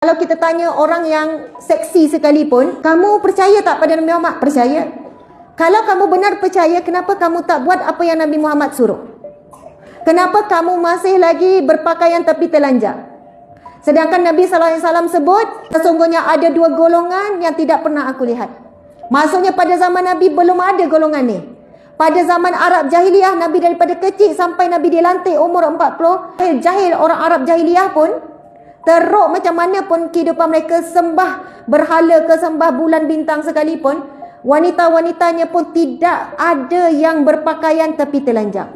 Kalau kita tanya orang yang seksi sekalipun, kamu percaya tak pada Nabi Muhammad? Percaya. Kalau kamu benar percaya, kenapa kamu tak buat apa yang Nabi Muhammad suruh? Kenapa kamu masih lagi berpakaian tapi telanjang? Sedangkan Nabi SAW sebut, sesungguhnya ada dua golongan yang tidak pernah aku lihat. Maksudnya pada zaman Nabi belum ada golongan ni. Pada zaman Arab Jahiliyah, Nabi daripada kecil sampai Nabi dilantik umur 40, jahil orang Arab Jahiliyah pun, teruk macam mana pun kehidupan mereka, sembah berhala ke sembah bulan bintang sekalipun, wanita-wanitanya pun tidak ada yang berpakaian tapi telanjang.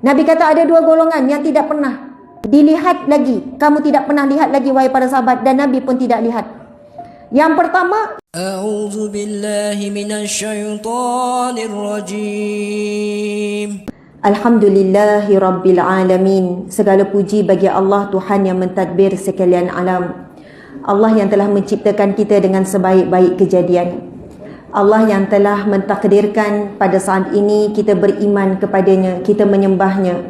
Nabi kata ada dua golongan yang tidak pernah dilihat lagi. Kamu tidak pernah lihat lagi wahai para sahabat, dan Nabi pun tidak lihat. Yang pertama, A'udzu billahi minasyaitonir rajim. Alhamdulillahi Rabbil Alamin. Segala puji bagi Allah, Tuhan yang mentadbir sekalian alam. Allah yang telah menciptakan kita dengan sebaik-baik kejadian. Allah yang telah mentakdirkan pada saat ini kita beriman kepadanya, kita menyembahnya,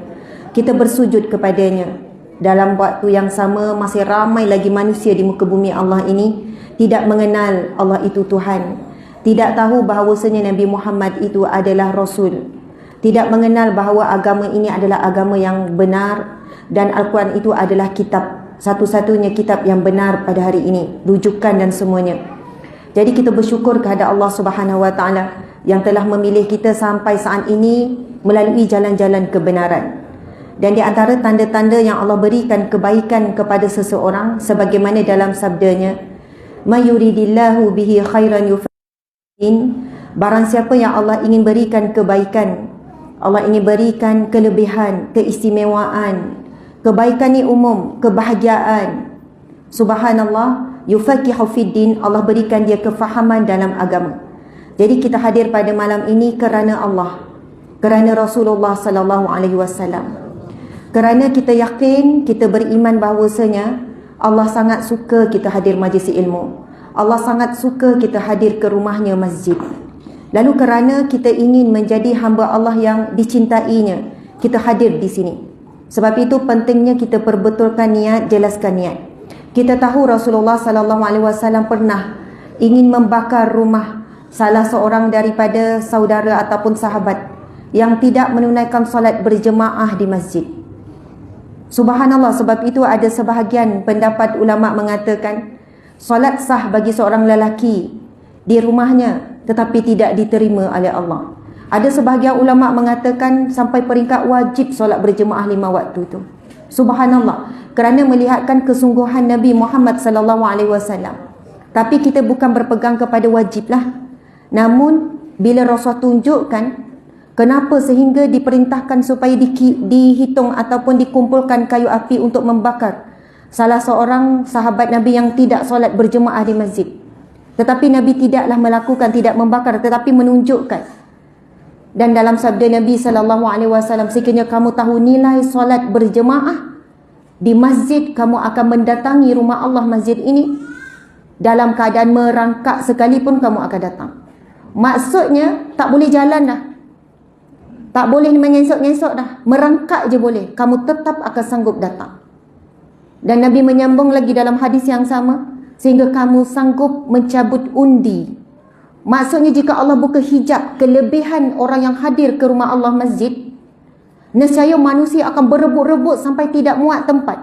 kita bersujud kepadanya. Dalam waktu yang sama, masih ramai lagi manusia di muka bumi Allah ini tidak mengenal Allah itu Tuhan, tidak tahu bahawasanya Nabi Muhammad itu adalah Rasul, tidak mengenal bahawa agama ini adalah agama yang benar, dan Al-Quran itu adalah kitab, satu-satunya kitab yang benar pada hari ini, rujukan dan semuanya. Jadi kita bersyukur kepada Allah Subhanahu Wa Taala yang telah memilih kita sampai saat ini melalui jalan-jalan kebenaran. Dan di antara tanda-tanda yang Allah berikan kebaikan kepada seseorang, sebagaimana dalam sabdanya, "Ma yuridillahu bihi khairan yufaqihin." Barang siapa yang Allah ingin berikan kebaikan, Allah ingin berikan kelebihan, keistimewaan, kebaikan ni umum, kebahagiaan. Subhanallah, yufaqihu fiddin, Allah berikan dia kefahaman dalam agama. Jadi kita hadir pada malam ini kerana Allah, kerana Rasulullah sallallahu alaihi wasallam. Kerana kita yakin, kita beriman bahawasanya Allah sangat suka kita hadir majlis ilmu. Allah sangat suka kita hadir ke rumahnya, masjid. Lalu kerana kita ingin menjadi hamba Allah yang dicintainya, kita hadir di sini. Sebab itu pentingnya kita perbetulkan niat, jelaskan niat. Kita tahu Rasulullah sallallahu alaihi wasallam pernah ingin membakar rumah salah seorang daripada saudara ataupun sahabat yang tidak menunaikan solat berjemaah di masjid. Subhanallah, sebab itu ada sebahagian pendapat ulama mengatakan solat sah bagi seorang lelaki di rumahnya, tetapi tidak diterima oleh Allah. Ada sebahagian ulama mengatakan sampai peringkat wajib solat berjemaah 5 waktu itu. Subhanallah, kerana melihatkan kesungguhan Nabi Muhammad sallallahu alaihi wasallam. Tapi kita bukan berpegang kepada wajib lah. Namun bila Rasul tunjukkan kenapa sehingga diperintahkan supaya dihitung ataupun dikumpulkan kayu api untuk membakar salah seorang sahabat Nabi yang tidak solat berjemaah di masjid. Tetapi Nabi tidaklah melakukan, tidak membakar, tetapi menunjukkan. Dan dalam sabda Nabi SAW, sekiranya kamu tahu nilai solat berjemaah di masjid, kamu akan mendatangi rumah Allah masjid ini dalam keadaan merangkak sekalipun kamu akan datang. Maksudnya tak boleh jalan dah, tak boleh mengesok-ngesok dah, merangkak je boleh, kamu tetap akan sanggup datang. Dan Nabi menyambung lagi dalam hadis yang sama, sehingga kamu sanggup mencabut undi. Maksudnya jika Allah buka hijab kelebihan orang yang hadir ke rumah Allah masjid, nescaya manusia akan berebut-rebut sampai tidak muat tempat,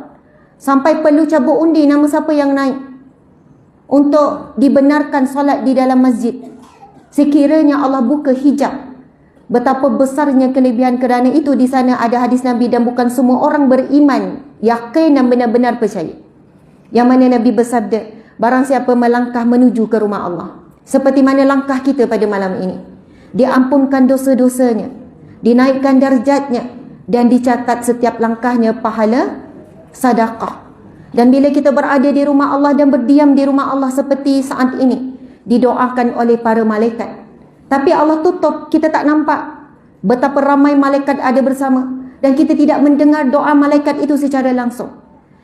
sampai perlu cabut undi nama siapa yang naik untuk dibenarkan solat di dalam masjid. Sekiranya Allah buka hijab, betapa besarnya kelebihan. Kerana itu di sana ada hadis Nabi, dan bukan semua orang beriman, yakin dan benar-benar percaya. Yang mana Nabi bersabda, barang siapa melangkah menuju ke rumah Allah, seperti mana langkah kita pada malam ini, diampunkan dosa-dosanya, dinaikkan darjatnya, dan dicatat setiap langkahnya pahala sedekah. Dan bila kita berada di rumah Allah dan berdiam di rumah Allah seperti saat ini, didoakan oleh para malaikat. Tapi Allah tutup, kita tak nampak betapa ramai malaikat ada bersama, dan kita tidak mendengar doa malaikat itu secara langsung.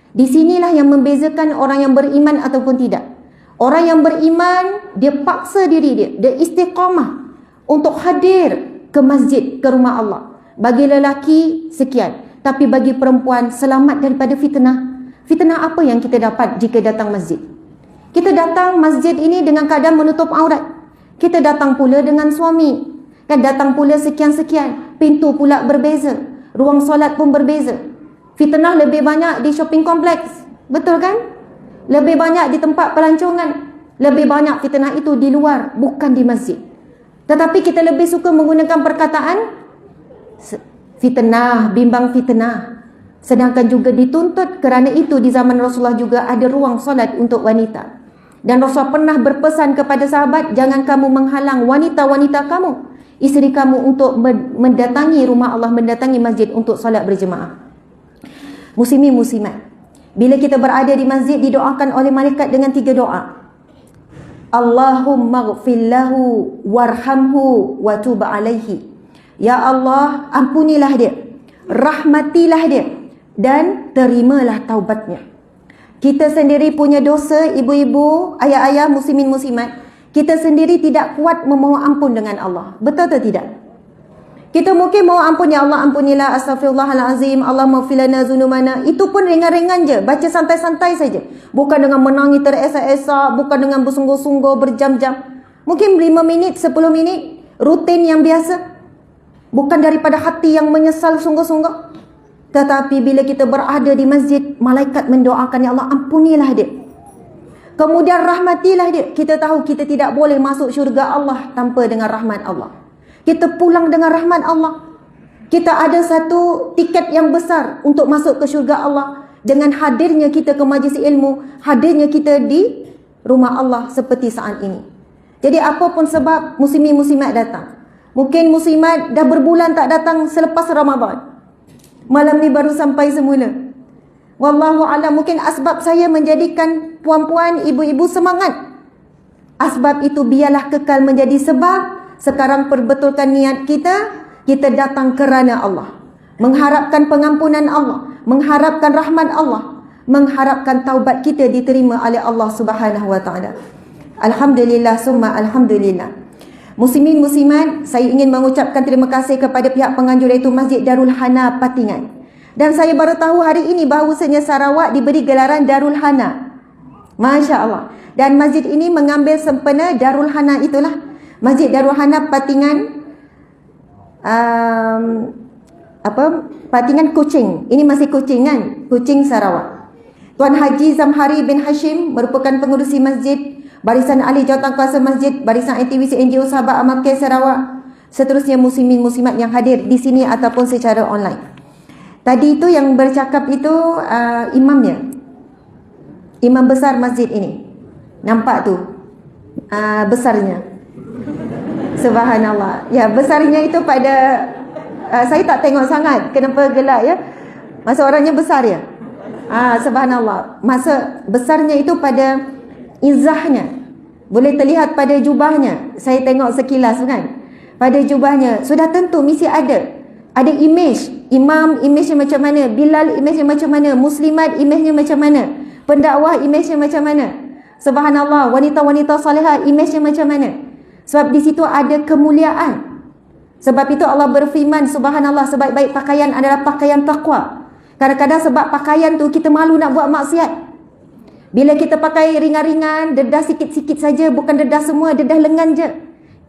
Di sinilah yang membezakan orang yang beriman ataupun tidak. Orang yang beriman, dia paksa diri dia istiqamah untuk hadir ke masjid, ke rumah Allah. Bagi lelaki sekian, tapi bagi perempuan selamat daripada fitnah. Fitnah apa yang kita dapat jika datang masjid? Kita datang masjid ini dengan keadaan menutup aurat. Kita datang pula dengan suami. Kan datang pula sekian-sekian. Pintu pula berbeza. Ruang solat pun berbeza. Fitnah lebih banyak di shopping kompleks. Betul kan? Lebih banyak di tempat pelancongan. Lebih banyak fitnah itu di luar, bukan di masjid. Tetapi kita lebih suka menggunakan perkataan fitnah, bimbang fitnah. Sedangkan juga dituntut kerana itu di zaman Rasulullah juga ada ruang solat untuk wanita. Dan Rasulullah pernah berpesan kepada sahabat, jangan kamu menghalang wanita-wanita kamu, isteri kamu untuk mendatangi rumah Allah, mendatangi masjid untuk solat berjemaah. Muslimin muslimat, bila kita berada di masjid didoakan oleh malaikat dengan 3 doa. Allahumma ghfir lahu warhamhu wa tub alaihi. Ya Allah, ampunilah dia, rahmatilah dia, dan terimalah taubatnya. Kita sendiri punya dosa, ibu-ibu, ayah-ayah, muslimin muslimat. Kita sendiri tidak kuat memohon ampun dengan Allah. Betul atau tidak? Kita mungkin mohon ampun, ya Allah ampunilah, astaghfirullahalazim, Allah maghfir lana dzunubana. Itu pun ringan-ringan je, baca santai-santai saja. Bukan dengan menangis teresak-esak, bukan dengan bersungguh-sungguh berjam-jam. Mungkin 5 minit, 10 minit, rutin yang biasa. Bukan daripada hati yang menyesal sungguh-sungguh. Tetapi bila kita berada di masjid, malaikat mendoakan, ya Allah ampunilah dia, kemudian rahmatilah dia. Kita tahu kita tidak boleh masuk syurga Allah tanpa dengan rahmat Allah. Kita pulang dengan rahmat Allah. Kita ada satu tiket yang besar untuk masuk ke syurga Allah dengan hadirnya kita ke majlis ilmu, hadirnya kita di rumah Allah seperti saat ini. Jadi apapun sebab muslimin muslimat datang. Mungkin muslimat dah berbulan tak datang selepas Ramadan. Malam ni baru sampai semula. Wallahu a'lam, mungkin asbab saya menjadikan puan-puan, ibu-ibu semangat. Asbab itu biarlah kekal menjadi sebab. Sekarang perbetulkan niat kita. Kita datang kerana Allah, mengharapkan pengampunan Allah, mengharapkan rahmat Allah, mengharapkan taubat kita diterima oleh Allah Subhanahu wa taala. Alhamdulillah summa alhamdulillah. Muslimin muslimat, saya ingin mengucapkan terima kasih kepada pihak penganjur iaitu Masjid Darul Hana Patingan. Dan saya baru tahu hari ini bahawasanya Sarawak diberi gelaran Darul Hana. Masya Allah. Dan masjid ini mengambil sempena Darul Hana itulah. Masjid Darul Hana Patingan, Patingan Kuching. Ini masih Kuching kan? Kuching Sarawak. Tuan Haji Zamhari bin Hashim merupakan pengurusi masjid, Barisan Ahli Jawatankuasa Masjid, Barisan ITWC NGO Sahabat Amal Care Sarawak. Seterusnya muslimin muslimat yang hadir di sini ataupun secara online. Tadi itu yang bercakap itu imamnya, imam besar masjid ini. Nampak tu besarnya. Subhanallah. Ya, besarnya itu pada saya tak tengok sangat. Kenapa gelap ya? Masa orangnya besar ya? Subhanallah. Masa besarnya itu pada izahnya. Boleh terlihat pada jubahnya. Saya tengok sekilas kan. Pada jubahnya sudah tentu mesti ada. Ada image. Imam image-nya macam mana? Bilal image-nya macam mana? Muslimat image-nya macam mana? Pendakwah image-nya macam mana? Subhanallah. Wanita-wanita salihah image-nya macam mana? Sebab di situ ada kemuliaan. Sebab itu Allah berfirman, subhanallah, sebaik-baik pakaian adalah pakaian taqwa. Kadang-kadang sebab pakaian tu kita malu nak buat maksiat. Bila kita pakai ringan-ringan, dedah sikit-sikit saja, bukan dedah semua, dedah lengan je.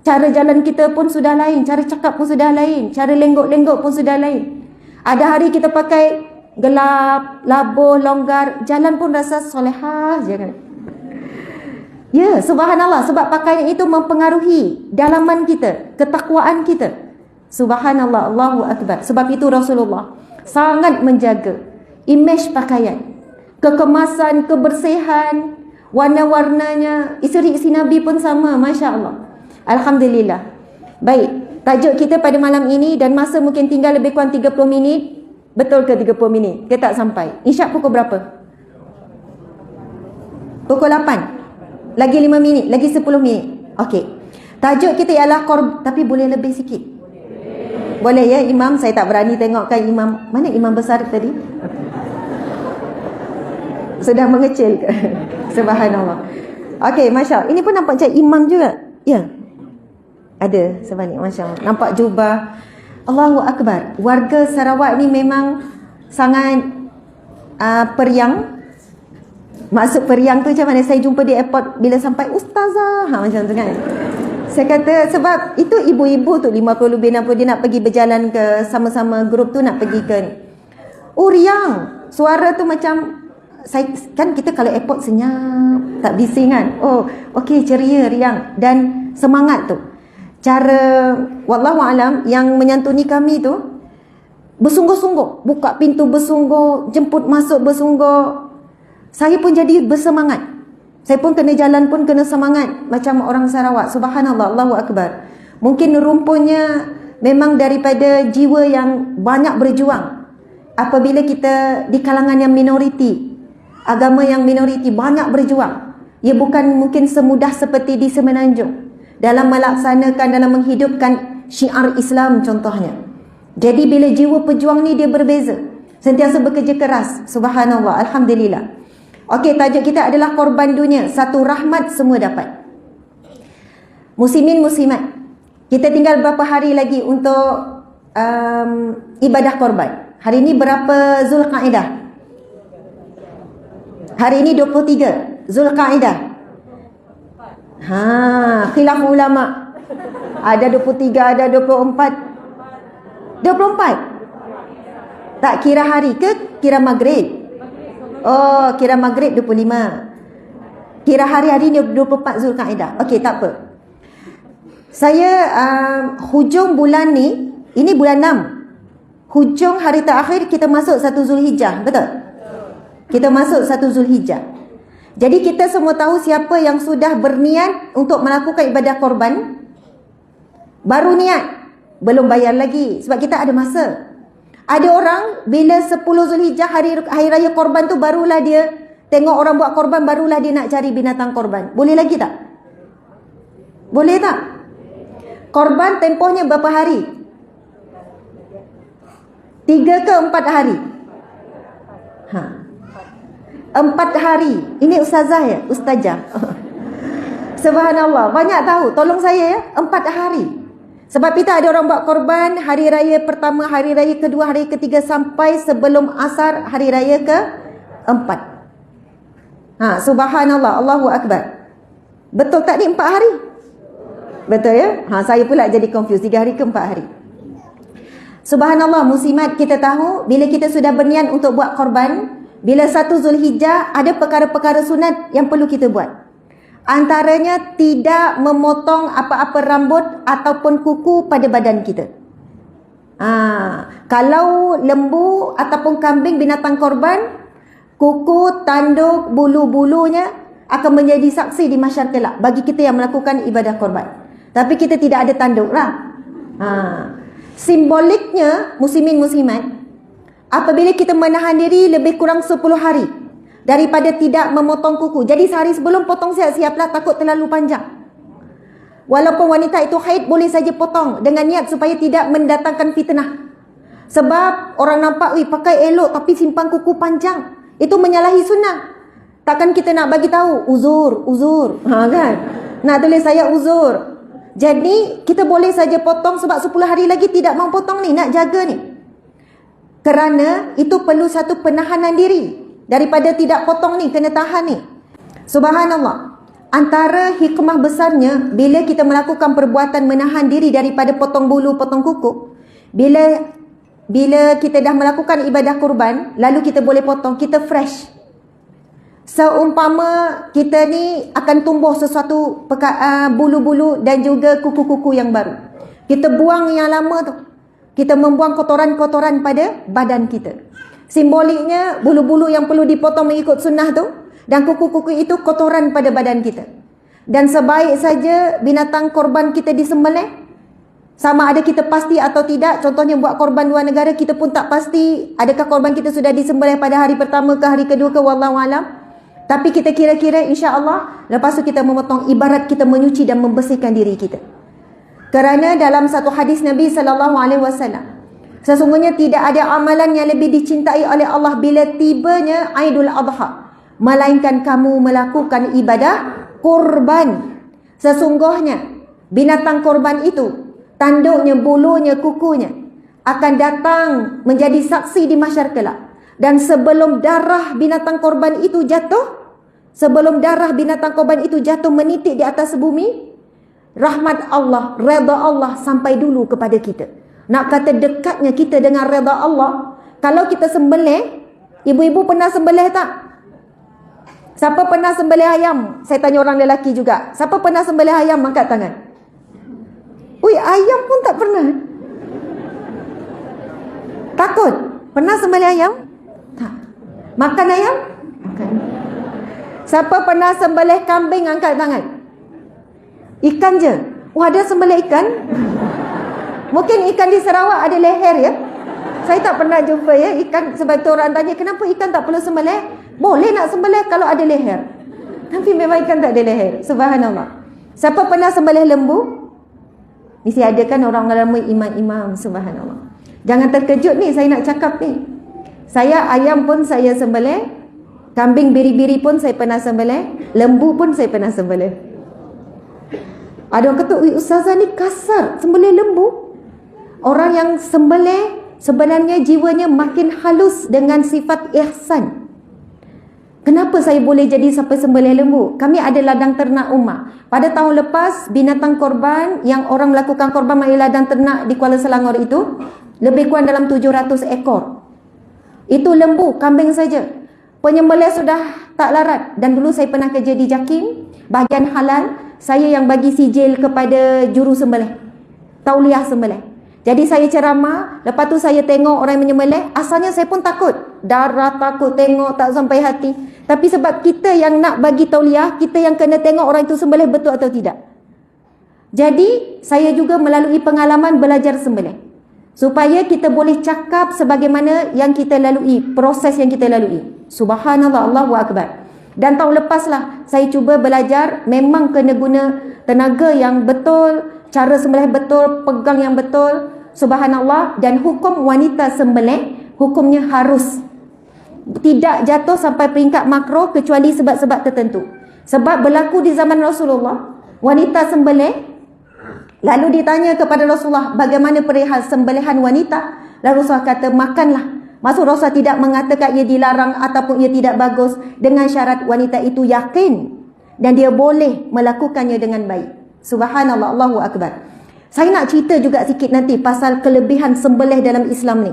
Cara jalan kita pun sudah lain, cara cakap pun sudah lain, cara lenggok-lenggok pun sudah lain. Ada hari kita pakai gelap, labuh, longgar, jalan pun rasa solehah je kan. Ya, subhanallah, sebab pakaian itu mempengaruhi dalaman kita, ketakwaan kita. Subhanallah, Allahu Akbar. Sebab itu Rasulullah sangat menjaga image pakaian, kekemasan, kebersihan, warna-warnanya. Isteri-isteri Nabi pun sama, Masya Allah. Alhamdulillah. Baik, tajuk kita pada malam ini dan masa mungkin tinggal lebih kurang 30 minit. Betul ke 30 minit? Kita tak sampai. Isyak pukul berapa? Pukul 8. Lagi 5 minit, lagi 10 minit. Okey. Tajuk kita ialah tapi boleh lebih sikit. Boleh ya imam? Saya tak berani tengokkan imam. Mana imam besar tadi? Sudah mengecil ke? Subhanallah. Okey, Masya Allah. Ini pun nampak macam imam juga. Ya. Ada sebalik, Masya Allah. Nampak jubah. Allahu Akbar. Warga Sarawak ni memang sangat periang, Maksud periang tu macam mana? Saya jumpa di airport bila sampai ustazah, macam tu kan. Saya kata sebab itu ibu-ibu tu 50 lebih 60 dia nak pergi berjalan ke sama-sama grup tu nak pergi ke ni. Oh riang. Suara tu macam saya kan kita kalau airport senyap, tak bising kan. Oh, okey ceria riang dan semangat tu. Cara wallahu alam yang menyantuni kami tu bersungguh-sungguh, buka pintu bersungguh, jemput masuk bersungguh. Saya pun jadi bersemangat. Saya pun kena jalan pun kena semangat macam orang Sarawak. Subhanallah, Allahu Akbar. Mungkin rumputnya memang daripada jiwa yang banyak berjuang. Apabila kita di kalangan yang minoriti, agama yang minoriti banyak berjuang. Ia bukan mungkin semudah seperti di Semenanjung dalam melaksanakan, dalam menghidupkan syiar Islam contohnya. Jadi bila jiwa pejuang ni dia berbeza, sentiasa bekerja keras. Subhanallah, alhamdulillah. Okey, tajuk kita adalah korban dunia, satu rahmat semua dapat. Muslimin muslimat, kita tinggal berapa hari lagi untuk ibadah korban. Hari ini berapa Zulkaidah? Hari ini 23 Zulkaidah. Khilaf ulama. Ada 23, ada 24. 24. Tak kira hari ke kira maghrib? Oh, kira maghrib 25. Kira hari-hari ni 24 Zulkaidah. Okey, tak apa. Saya hujung bulan ni, ini bulan 6. Hujung hari terakhir kita masuk 1 Zulhijjah, betul? Kita masuk 1 Zulhijjah. Jadi kita semua tahu siapa yang sudah berniat untuk melakukan ibadah korban. Baru niat, belum bayar lagi sebab kita ada masa. Ada orang bila 10 Zulhijjah hari raya korban tu barulah dia tengok orang buat korban, barulah dia nak cari binatang korban. Boleh lagi tak? Boleh tak? Korban tempohnya berapa hari? 3 ke 4 hari? 4 hari. Ini ustazah ya? Ustazah. Subhanallah, banyak tahu. Tolong saya ya, 4 hari. Sebab kita ada orang buat korban hari raya pertama, hari raya kedua, hari ketiga sampai sebelum asar hari raya ke-4. Subhanallah, Allahu Akbar. Betul tak ni 4 hari? Betul ya? Saya pula jadi confused. 3 hari ke 4 hari. Subhanallah, muslimat, kita tahu bila kita sudah berniat untuk buat korban, bila 1 Zulhijjah ada perkara-perkara sunat yang perlu kita buat. Antaranya tidak memotong apa-apa rambut ataupun kuku pada badan kita. Kalau lembu ataupun kambing binatang korban, kuku, tanduk, bulu-bulunya akan menjadi saksi di mahsyar kelak bagi kita yang melakukan ibadah korban. Tapi kita tidak ada tanduk lah. Simboliknya, muslimin muslimat, apabila kita menahan diri lebih kurang 10 hari daripada tidak memotong kuku. Jadi sehari sebelum potong siap-siaplah, takut terlalu panjang. Walaupun wanita itu haid, boleh saja potong dengan niat supaya tidak mendatangkan fitnah. Sebab orang nampak, pakai elok tapi simpan kuku panjang, itu menyalahi sunnah. Takkan kita nak bagi tahu uzur, kan? Nak tulis saya uzur. Jadi kita boleh saja potong sebab 10 hari lagi tidak mau potong ni, nak jaga ni. Kerana itu perlu satu penahanan diri daripada tidak potong ni, kena tahan ni. Subhanallah. Antara hikmah besarnya bila kita melakukan perbuatan menahan diri daripada potong bulu, potong kuku, bila kita dah melakukan ibadah kurban, lalu kita boleh potong, kita fresh. Seumpama kita ni akan tumbuh sesuatu bulu-bulu dan juga kuku-kuku yang baru. Kita buang yang lama tu. Kita membuang kotoran-kotoran pada badan kita. Simboliknya bulu-bulu yang perlu dipotong mengikut sunnah tu, dan kuku-kuku itu kotoran pada badan kita. Dan sebaik saja binatang korban kita disembelih, sama ada kita pasti atau tidak. Contohnya buat korban luar negara, kita pun tak pasti adakah korban kita sudah disembelih pada hari pertama ke hari kedua ke, wallahu alam. Tapi kita kira-kira insya-Allah lepas tu kita memotong, ibarat kita menyuci dan membersihkan diri kita. Kerana dalam satu hadis Nabi SAW, sesungguhnya tidak ada amalan yang lebih dicintai oleh Allah bila tibanya Aidul Adha, melainkan kamu melakukan ibadah kurban. Sesungguhnya binatang korban itu, tanduknya, bulunya, kukunya akan datang menjadi saksi di mahsyar kelak. Dan sebelum darah binatang korban itu jatuh, sebelum darah binatang korban itu jatuh menitik di atas bumi, rahmat Allah, redha Allah sampai dulu kepada kita. Nak kata dekatnya kita dengan redha Allah, kalau kita sembelih, ibu-ibu pernah sembelih tak? Siapa pernah sembelih ayam? Saya tanya orang lelaki juga. Siapa pernah sembelih ayam? Angkat tangan. Ui, ayam pun tak pernah. Takut? Pernah sembelih ayam? Tak. Makan ayam? Makan. Siapa pernah sembelih kambing? Angkat tangan. Ikan je? Oh, ada sembelih ikan? Mungkin ikan di Sarawak ada leher ya? Saya tak pernah jumpa ya ikan. Sebab tu orang tanya, kenapa ikan tak perlu sembelih? Boleh nak sembelih kalau ada leher. Tapi memang ikan tak ada leher. Subhanallah. Siapa pernah sembelih lembu? Mesti ada kan orang lama imam-imam. Subhanallah. Jangan terkejut ni saya nak cakap ni. Saya ayam pun saya sembelih. Kambing biri-biri pun saya pernah sembelih. Lembu pun saya pernah sembelih. Ada orang kata, ustazah ni kasar sembelih lembu. Orang yang sembelih sebenarnya jiwanya makin halus dengan sifat ihsan. Kenapa saya boleh jadi sampai sembelih lembu? Kami ada ladang ternak rumah. Pada tahun lepas, binatang korban yang orang melakukan korban mai ladang ternak di Kuala Selangor itu lebih kurang dalam 700 ekor. Itu lembu, kambing saja. Penyembelih sudah tak larat. Dan dulu saya pernah kerja di JAKIM, bahagian halal, saya yang bagi sijil kepada juru sembelih, tauliah sembelih. Jadi saya ceramah, lepas tu saya tengok orang yang menyembelih, asalnya saya pun takut. Darah takut tengok tak sampai hati. Tapi sebab kita yang nak bagi tauliah, kita yang kena tengok orang itu sembelih betul atau tidak. Jadi saya juga melalui pengalaman belajar sembelih. Supaya kita boleh cakap sebagaimana yang kita lalui, proses yang kita lalui. Subhanallah, Allahu Akbar. Dan tahun lepaslah saya cuba belajar, memang kena guna tenaga yang betul, cara sembelih betul, pegang yang betul. Subhanallah. Dan hukum wanita sembelih, hukumnya harus tidak jatuh sampai peringkat makruh kecuali sebab-sebab tertentu. Sebab berlaku di zaman Rasulullah, wanita sembelih, lalu ditanya kepada Rasulullah bagaimana perihal sembelihan wanita. Lalu Rasulullah kata, makanlah. Maksud Rasulullah tidak mengatakan ia dilarang ataupun ia tidak bagus, dengan syarat wanita itu yakin dan dia boleh melakukannya dengan baik. Subhanallah, Allahu Akbar. Saya nak cerita juga sikit nanti pasal kelebihan sembelih dalam Islam ni,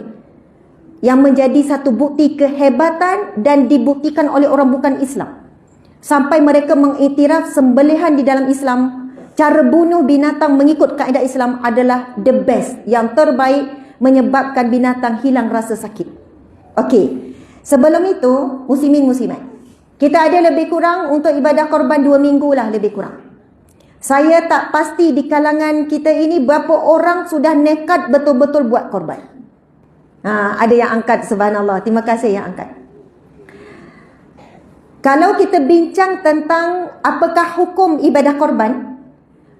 yang menjadi satu bukti kehebatan dan dibuktikan oleh orang bukan Islam. Sampai mereka mengiktiraf sembelihan di dalam Islam, cara bunuh binatang mengikut kaedah Islam adalah the best, yang terbaik, menyebabkan binatang hilang rasa sakit. Okey, sebelum itu, muslimin muslimat, kita ada lebih kurang untuk ibadah korban 2 minggu lah lebih kurang. Saya tak pasti di kalangan kita ini berapa orang sudah nekat betul-betul buat korban. Ada yang angkat, subhanallah. Terima kasih yang angkat. Kalau kita bincang tentang apakah hukum ibadah korban,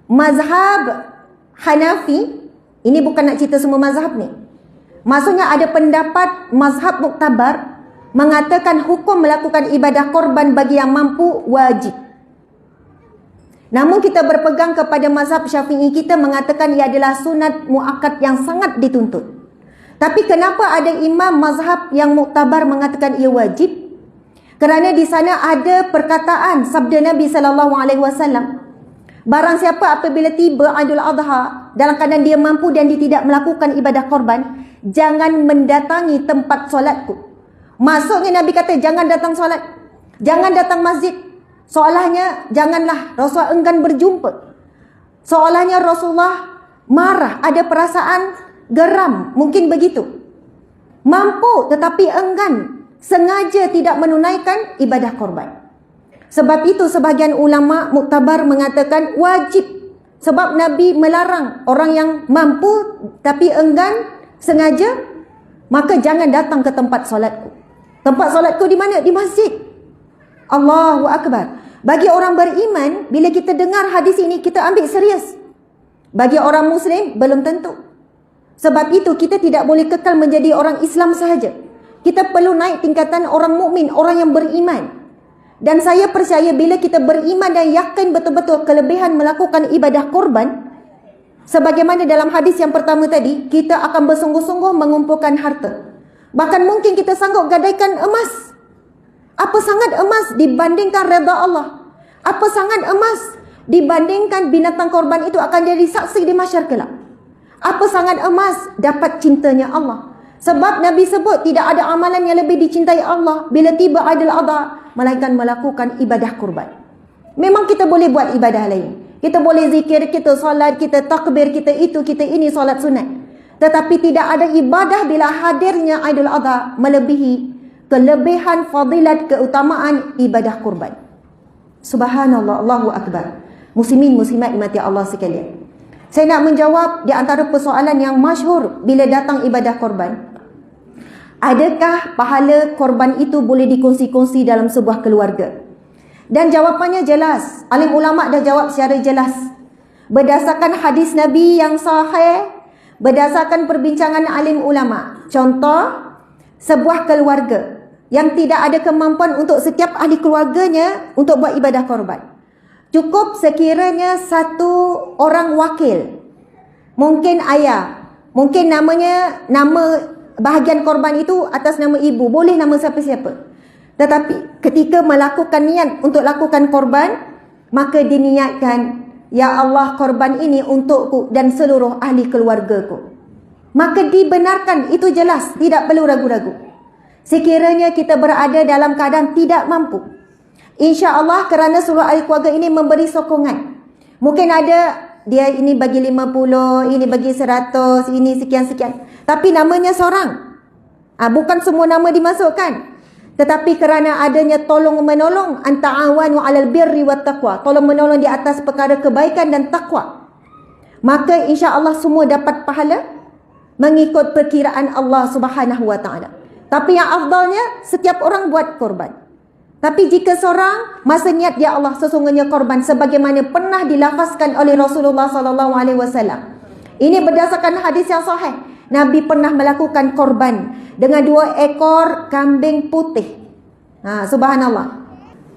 mazhab Hanafi, ini bukan nak cerita semua mazhab ni. Maksudnya ada pendapat mazhab muktabar mengatakan hukum melakukan ibadah korban bagi yang mampu wajib. Namun kita berpegang kepada mazhab Syafi'i, kita mengatakan ia adalah sunat muakkad yang sangat dituntut. Tapi kenapa ada imam mazhab yang muktabar mengatakan ia wajib? Kerana di sana ada perkataan sabda Nabi SAW. Barang siapa apabila tiba Idul Adha dalam keadaan dia mampu dan dia tidak melakukan ibadah korban, jangan mendatangi tempat solatku. Maksudnya Nabi kata jangan datang solat, jangan datang masjid. Soalnya janganlah, Rasulullah enggan berjumpa. Soalnya Rasulullah marah, ada perasaan geram, mungkin begitu. Mampu tetapi enggan, sengaja tidak menunaikan ibadah korban. Sebab itu sebahagian ulama muktabar mengatakan wajib. Sebab Nabi melarang orang yang mampu tapi enggan, sengaja, maka jangan datang ke tempat solatku. Tempat solatku di mana? Di masjid. Allahu Akbar. Bagi orang beriman, bila kita dengar hadis ini, kita ambil serius. Bagi orang Muslim, belum tentu. Sebab itu, kita tidak boleh kekal menjadi orang Islam sahaja. Kita perlu naik tingkatan orang mukmin, orang yang beriman. Dan saya percaya bila kita beriman dan yakin betul-betul kelebihan melakukan ibadah korban, sebagaimana dalam hadis yang pertama tadi, kita akan bersungguh-sungguh mengumpulkan harta. Bahkan mungkin kita sanggup gadaikan emas. Apa sangat emas dibandingkan redha Allah? Apa sangat emas dibandingkan binatang korban itu akan jadi saksi di mahsyar kelak? Apa sangat emas dapat cintanya Allah? Sebab Nabi sebut tidak ada amalan yang lebih dicintai Allah bila tiba Aidil Adha melainkan melakukan ibadah kurban. Memang kita boleh buat ibadah lain. Kita boleh zikir, kita solat, kita takbir, kita itu, kita ini, solat sunat. Tetapi tidak ada ibadah bila hadirnya Aidil Adha melebihi kelebihan, fadilat, keutamaan ibadah kurban. Subhanallah, Allahu Akbar. Muslimin, muslimat dimati Allah sekalian. Saya nak menjawab di antara persoalan yang masyhur bila datang ibadah korban. Adakah pahala korban itu boleh dikongsi-kongsi dalam sebuah keluarga? Dan jawapannya jelas. Alim ulama' dah jawab secara jelas. Berdasarkan hadis Nabi yang sahih, berdasarkan perbincangan alim ulama'. Contoh, sebuah keluarga yang tidak ada kemampuan untuk setiap ahli keluarganya untuk buat ibadah korban. Cukup sekiranya satu orang wakil. Mungkin ayah. Mungkin nama bahagian korban itu atas nama ibu. Boleh nama siapa-siapa. Tetapi ketika melakukan niat untuk lakukan korban, maka diniatkan, ya Allah, korban ini untukku dan seluruh ahli keluargaku. Maka dibenarkan, itu jelas, tidak perlu ragu-ragu. Sekiranya kita berada dalam keadaan tidak mampu, insya-Allah kerana seluruh ahli keluarga ini memberi sokongan. Mungkin ada dia ini bagi 50, ini bagi 100, ini sekian-sekian. Tapi namanya seorang. Bukan semua nama dimasukkan. Tetapi kerana adanya tolong-menolong, anta'awanu 'alal birri wat taqwa, tolong-menolong di atas perkara kebaikan dan takwa, maka insya-Allah semua dapat pahala mengikut perkiraan Allah Subhanahu wa taala. Tapi yang afdalnya setiap orang buat korban. Tapi jika seorang masa niat, ya Allah, sesungguhnya korban sebagaimana pernah dilafazkan oleh Rasulullah sallallahu alaihi wasallam. Ini berdasarkan hadis yang sahih. Nabi pernah melakukan korban dengan 2 ekor kambing putih. Subhanallah.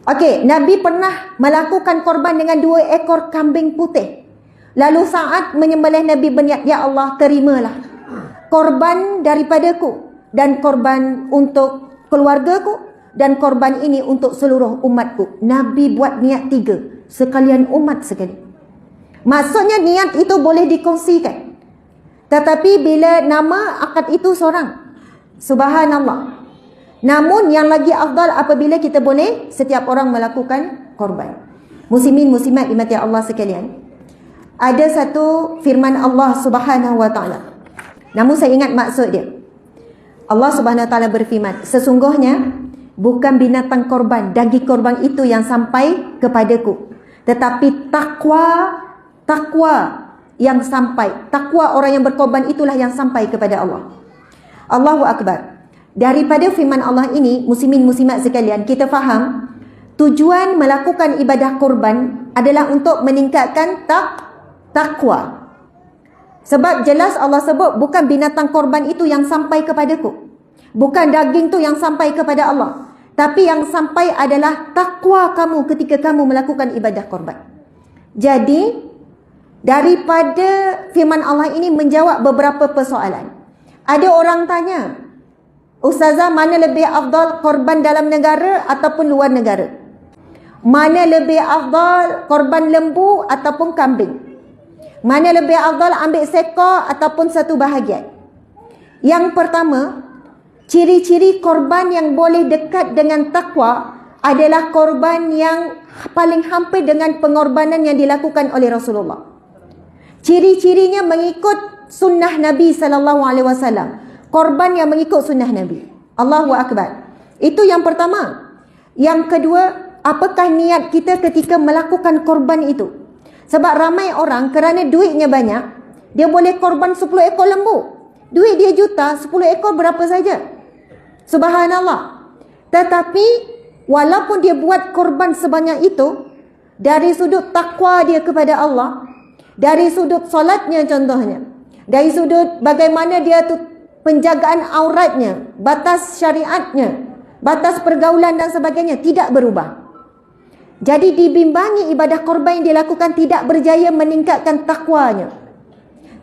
Okey, Nabi pernah melakukan korban dengan 2 ekor kambing putih. Lalu saat menyembelih, Nabi berniat, ya Allah, terimalah korban daripadaku dan korban untuk keluargaku dan korban ini untuk seluruh umatku. Nabi buat niat 3 sekalian umat sekali. Maksudnya niat itu boleh dikongsikan. Tetapi bila nama akad itu seorang, subhanallah. Namun yang lagi afdal apabila kita boleh setiap orang melakukan korban. Muslimin, muslimat dimati Allah sekalian. Ada satu firman Allah Subhanahu wa taala. Namun saya ingat maksud dia. Allah Subhanahu wa taala berfirman, sesungguhnya bukan binatang korban, daging korban itu yang sampai kepadaku, tetapi takwa yang sampai. Takwa orang yang berkorban itulah yang sampai kepada Allah. Allahu Akbar. Daripada firman Allah ini, muslimin muslimat sekalian, kita faham tujuan melakukan ibadah korban adalah untuk meningkatkan takwa. Sebab jelas Allah sebut bukan binatang korban itu yang sampai kepadaku, bukan daging tu yang sampai kepada Allah, tapi yang sampai adalah takwa kamu ketika kamu melakukan ibadah korban. Jadi daripada firman Allah ini menjawab beberapa persoalan. Ada orang tanya, Ustazah, mana lebih afdal korban dalam negara ataupun luar negara? Mana lebih afdal korban lembu ataupun kambing? Mana lebih afdal ambil seekor ataupun satu bahagian? Yang pertama, ciri-ciri korban yang boleh dekat dengan takwa adalah korban yang paling hampir dengan pengorbanan yang dilakukan oleh Rasulullah. Ciri-cirinya mengikut sunnah Nabi sallallahu alaihi wasallam. Korban yang mengikut sunnah Nabi. Allahu Akbar. Itu yang pertama. Yang kedua, apakah niat kita ketika melakukan korban itu? Sebab ramai orang kerana duitnya banyak, dia boleh korban 10 ekor lembu. Duit dia juta, 10 ekor berapa saja. Subhanallah. Tetapi walaupun dia buat korban sebanyak itu, dari sudut takwa dia kepada Allah, dari sudut solatnya contohnya, dari sudut bagaimana dia tu penjagaan auratnya, batas syariatnya, batas pergaulan dan sebagainya tidak berubah. Jadi dibimbangi ibadah korban yang dilakukan tidak berjaya meningkatkan takwanya.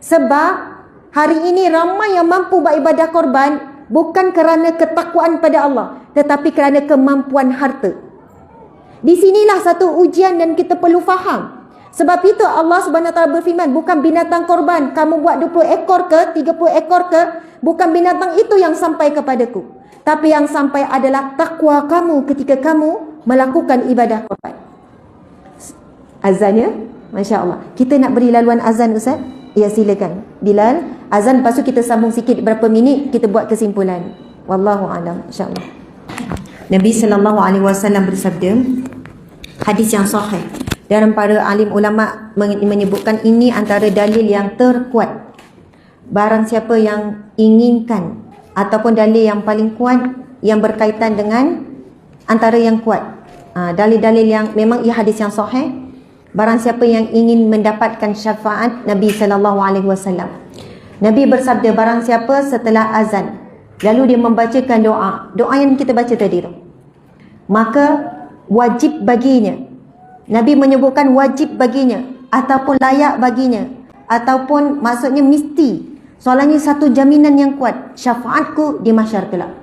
Sebab hari ini ramai yang mampu buat ibadah korban bukan kerana ketakwaan pada Allah, tetapi kerana kemampuan harta. Di sinilah satu ujian dan kita perlu faham. Sebab itu Allah Subhanahu Wa Taala berfirman, bukan binatang korban kamu buat 20 ekor ke 30 ekor ke, bukan binatang itu yang sampai kepadaku, tapi yang sampai adalah takwa kamu ketika kamu melakukan ibadah korban. Azannya, Masya Allah. Kita nak beri laluan azan, Ustaz? Ya, silakan Bilal, azan, lepas tu kita sambung sikit berapa minit, kita buat kesimpulan. Wallahu a'lam, insya-Allah. Nabi SAW bersabda, hadis yang sahih, dan para alim ulama menyebutkan ini antara dalil yang terkuat. Barang siapa yang inginkan ataupun dalil yang paling kuat yang berkaitan dengan antara yang kuat, dalil-dalil yang memang ia hadis yang sahih. Barang siapa yang ingin mendapatkan syafaat Nabi SAW, Nabi bersabda, barang siapa setelah azan lalu dia membacakan doa yang kita baca tadi tu, maka wajib baginya, Nabi menyebutkan wajib baginya ataupun layak baginya, ataupun maksudnya mesti, soalannya satu jaminan yang kuat, syafaatku di mahsyar kelak.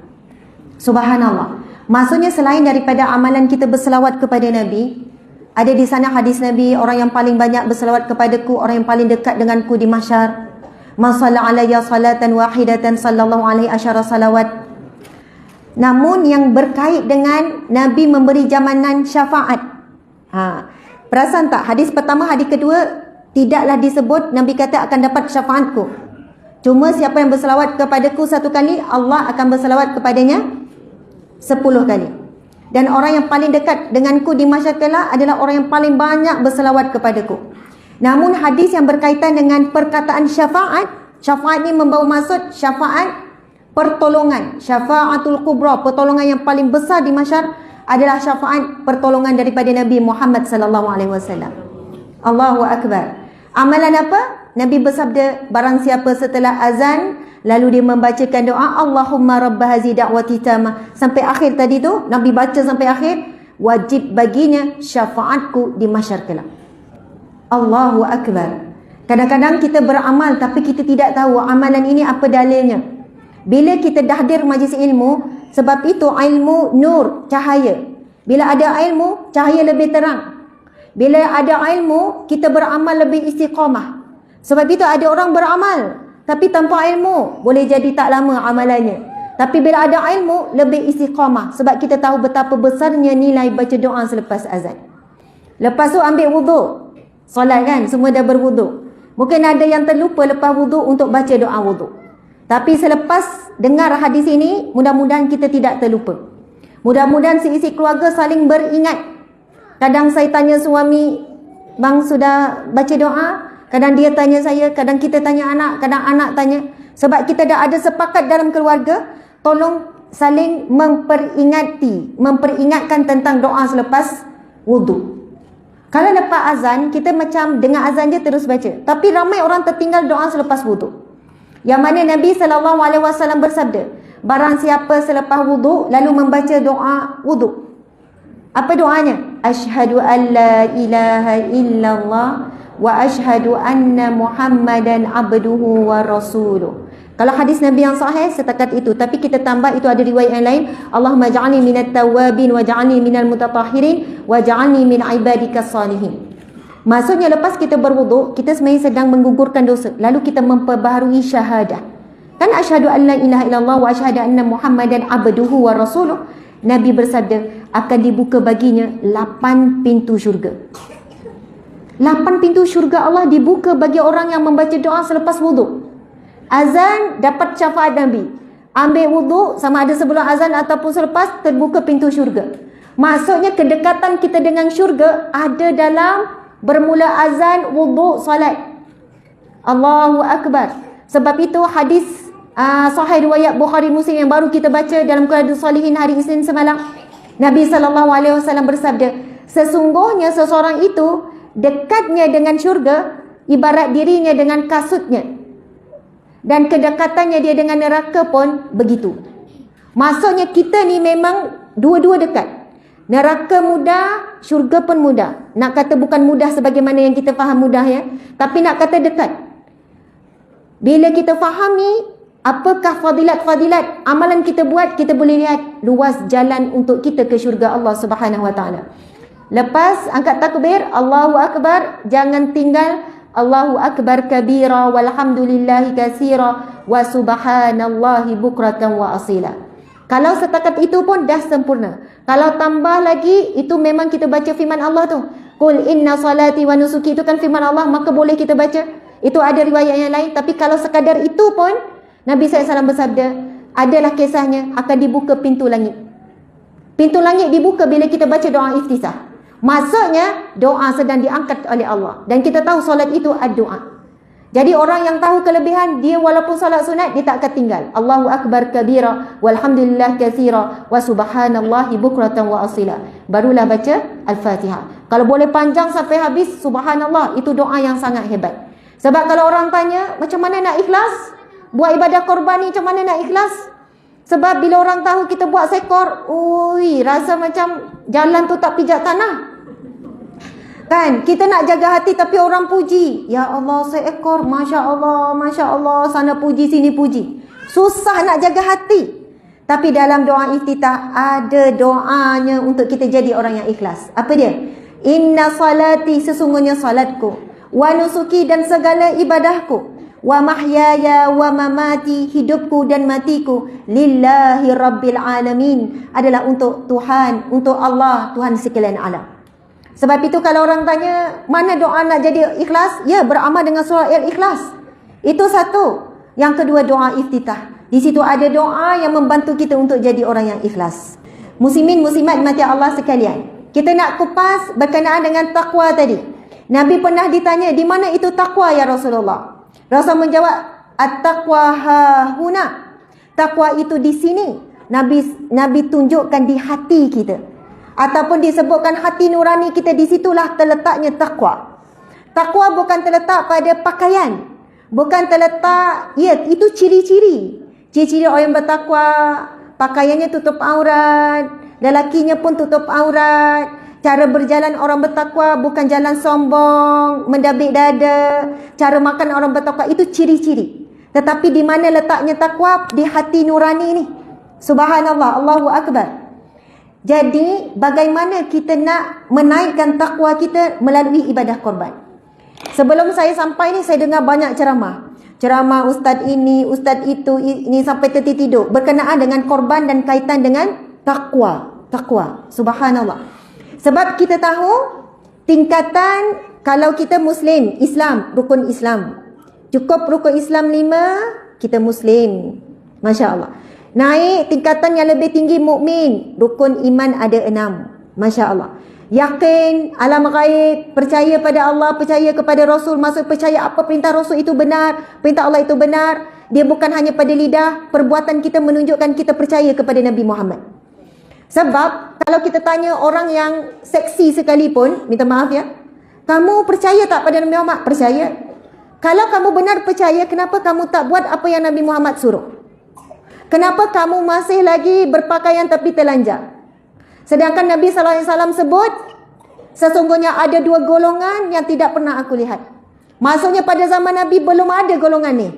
Subhanallah. Maksudnya selain daripada amalan kita berselawat kepada Nabi, ada di sana hadis Nabi, orang yang paling banyak berselawat kepadaku, orang yang paling dekat denganku di mahsyar, man shalla alayya salatan wahidatan sallallahu alaihi asyara salawat. Namun yang berkait dengan Nabi memberi jaminan syafaat, perasan tak? Hadis pertama, hadis kedua tidaklah disebut Nabi kata akan dapat syafaatku. Cuma siapa yang berselawat kepadaku satu kali, Allah akan berselawat kepadanya 10 kali. Dan orang yang paling dekat denganku di mahsyar kelak adalah orang yang paling banyak berselawat kepadaku. Namun hadis yang berkaitan dengan perkataan syafaat, syafaat ini membawa maksud syafaat pertolongan, syafaatul kubra, pertolongan yang paling besar di mahsyar adalah syafaat pertolongan daripada Nabi Muhammad sallallahu alaihi wasallam. Allahu akbar. Amalan apa? Nabi bersabda, barang siapa setelah azan lalu dia membacakan doa Allahumma rabb hazi da'wati tamah sampai akhir tadi tu, Nabi baca sampai akhir, wajib baginya syafaatku di mahsyar kelak. Allahu akbar. Kadang-kadang kita beramal tapi kita tidak tahu amalan ini apa dalilnya. Bila kita dah hadir majlis ilmu, sebab itu ilmu nur, cahaya. Bila ada ilmu, cahaya lebih terang. Bila ada ilmu, kita beramal lebih istiqamah. Sebab itu ada orang beramal tapi tanpa ilmu, boleh jadi tak lama amalannya. Tapi bila ada ilmu, lebih istiqamah. Sebab kita tahu betapa besarnya nilai baca doa selepas azan. Lepas tu ambil wuduk, solat kan, semua dah berwuduk. Mungkin ada yang terlupa lepas wuduk untuk baca doa wuduk. Tapi selepas dengar hadis ini, mudah-mudahan kita tidak terlupa. Mudah-mudahan seisi keluarga saling beringat. Kadang saya tanya suami, bang sudah baca doa? Kadang dia tanya saya, kadang kita tanya anak, kadang anak tanya. Sebab kita dah ada sepakat dalam keluarga, tolong saling memperingatkan tentang doa selepas wuduk. Kalau lepas azan, kita macam dengar azan je terus baca. Tapi ramai orang tertinggal doa selepas wuduk. Yang mana Nabi SAW bersabda, barang siapa selepas wuduk lalu membaca doa wuduk. Apa doanya? Asyhadu an la ilaha illallah wa asyhadu anna Muhammadan abduhu wa rasuluh. Kalau hadis Nabi yang sahih setakat itu, tapi kita tambah itu ada riwayat yang lain, Allahumma ja'alni minat tawabin wa ja'alni minal mutatahhirin wa ja'alni min ibadikas salihin. Maksudnya lepas kita berwuduk, kita sebenarnya sedang menggugurkan dosa, lalu kita memperbaharui syahadah. Kan asyhadu an la ilaha illallah wa asyhadu anna Muhammadan abduhu wa rasuluh. Nabi bersabda akan dibuka baginya 8 pintu syurga. 8 pintu syurga Allah dibuka bagi orang yang membaca doa selepas wuduk. Azan dapat syafaat Nabi. Ambil wuduk sama ada sebelum azan ataupun selepas, terbuka pintu syurga. Maksudnya kedekatan kita dengan syurga ada dalam bermula azan, wuduk, solat. Allahu akbar. Sebab itu hadis sahih riwayat Bukhari Muslim yang baru kita baca dalam Qiyadus Salihin hari Isnin semalam, Nabi SAW bersabda, sesungguhnya seseorang itu dekatnya dengan syurga ibarat dirinya dengan kasutnya, dan kedekatannya dia dengan neraka pun begitu. Maksudnya kita ni memang dua-dua dekat. Neraka mudah, syurga pun mudah. Nak kata bukan mudah sebagaimana yang kita faham mudah ya, tapi nak kata dekat. Bila kita fahami Apakah fadilat-fadilat amalan kita buat, kita boleh lihat luas jalan untuk kita ke syurga Allah Subhanahu Wa Taala. Lepas angkat takbir, Allahu Akbar, jangan tinggal Allahu Akbar kabira walhamdulillahi katsira wa subhanallahi bukratan wa asila. Kalau setakat itu pun dah sempurna. Kalau tambah lagi, itu memang kita baca firman Allah tu. Qul inna salati wa nusuki, itu kan firman Allah, maka boleh kita baca. Itu ada riwayat yang lain. Tapi kalau sekadar itu pun, Nabi SAW bersabda, adalah kisahnya akan dibuka pintu langit. Pintu langit dibuka bila kita baca doa iftitah. Maksudnya, doa sedang diangkat oleh Allah. Dan kita tahu solat itu ad-doa. Jadi orang yang tahu kelebihan, dia walaupun solat sunat, dia tak akan tinggal. Allahu Akbar kabira, walhamdulillah katsira, wa subhanallahi bukratan wa asila. Barulah baca Al-Fatihah. Kalau boleh panjang sampai habis, subhanallah, itu doa yang sangat hebat. Sebab kalau orang tanya, macam mana nak ikhlas? Buat ibadah korban ni macam mana nak ikhlas? Sebab bila orang tahu kita buat seekor, rasa macam jalan tu tak pijak tanah. Kan, kita nak jaga hati tapi orang puji. Ya Allah, seekor, Masya Allah, sana puji, sini puji. Susah nak jaga hati. Tapi dalam doa iftitah, ada doanya untuk kita jadi orang yang ikhlas. Apa dia? Inna salati, sesungguhnya salatku. Wa nusuki, dan segala ibadahku. Wa mahyaya wa mamati, hidupku dan matiku. Lillahi rabbil alamin, adalah untuk Tuhan, untuk Allah, Tuhan sekalian alam. Sebab itu kalau orang tanya, mana doa nak jadi ikhlas? Ya, beramal dengan surah Al-Ikhlas. Itu satu. Yang kedua, doa iftitah. Di situ ada doa yang membantu kita untuk jadi orang yang ikhlas. Muslimin, muslimat dimati Allah sekalian. Kita nak kupas berkenaan dengan takwa tadi. Nabi pernah ditanya, di mana itu takwa ya Rasulullah? Rasul menjawab, at-taqwa hahuna. Takwa itu di sini. Nabi tunjukkan di hati kita. Ataupun disebutkan hati nurani kita, di situlah terletaknya takwa. Takwa bukan terletak pada pakaian. Bukan terletak, ya, itu ciri-ciri. Ciri-ciri orang yang bertakwa, pakaiannya tutup aurat, lelakinya pun tutup aurat. Cara berjalan orang bertakwa bukan jalan sombong, mendabik dada. Cara makan orang bertakwa, itu ciri-ciri. Tetapi di mana letaknya takwa? Di hati nurani ni. Subhanallah, Allahu Akbar. Jadi, bagaimana kita nak menaikkan takwa kita melalui ibadah korban? Sebelum saya sampai ni, saya dengar banyak ceramah. Ceramah ustaz ini, ustaz itu, ini sampai tertidur. Berkenaan dengan korban dan kaitan dengan takwa. Takwa. Subhanallah. Sebab kita tahu, tingkatan kalau kita Muslim, Islam, rukun Islam. Cukup rukun Islam 5, kita Muslim. Masya Allah. Naik tingkatan yang lebih tinggi mukmin, rukun iman ada 6. Masya Allah. Yakin alam ghaib, percaya pada Allah, percaya kepada Rasul, maksud percaya apa perintah Rasul itu benar, perintah Allah itu benar. Dia bukan hanya pada lidah, perbuatan kita menunjukkan kita percaya kepada Nabi Muhammad. Sebab kalau kita tanya orang yang seksi sekalipun, minta maaf ya, kamu percaya tak pada Nabi Muhammad? Percaya. Kalau kamu benar percaya, kenapa kamu tak buat apa yang Nabi Muhammad suruh? Kenapa kamu masih lagi berpakaian tapi telanjang? Sedangkan Nabi SAW sebut, sesungguhnya ada 2 golongan yang tidak pernah aku lihat. Maksudnya pada zaman Nabi belum ada golongan ni.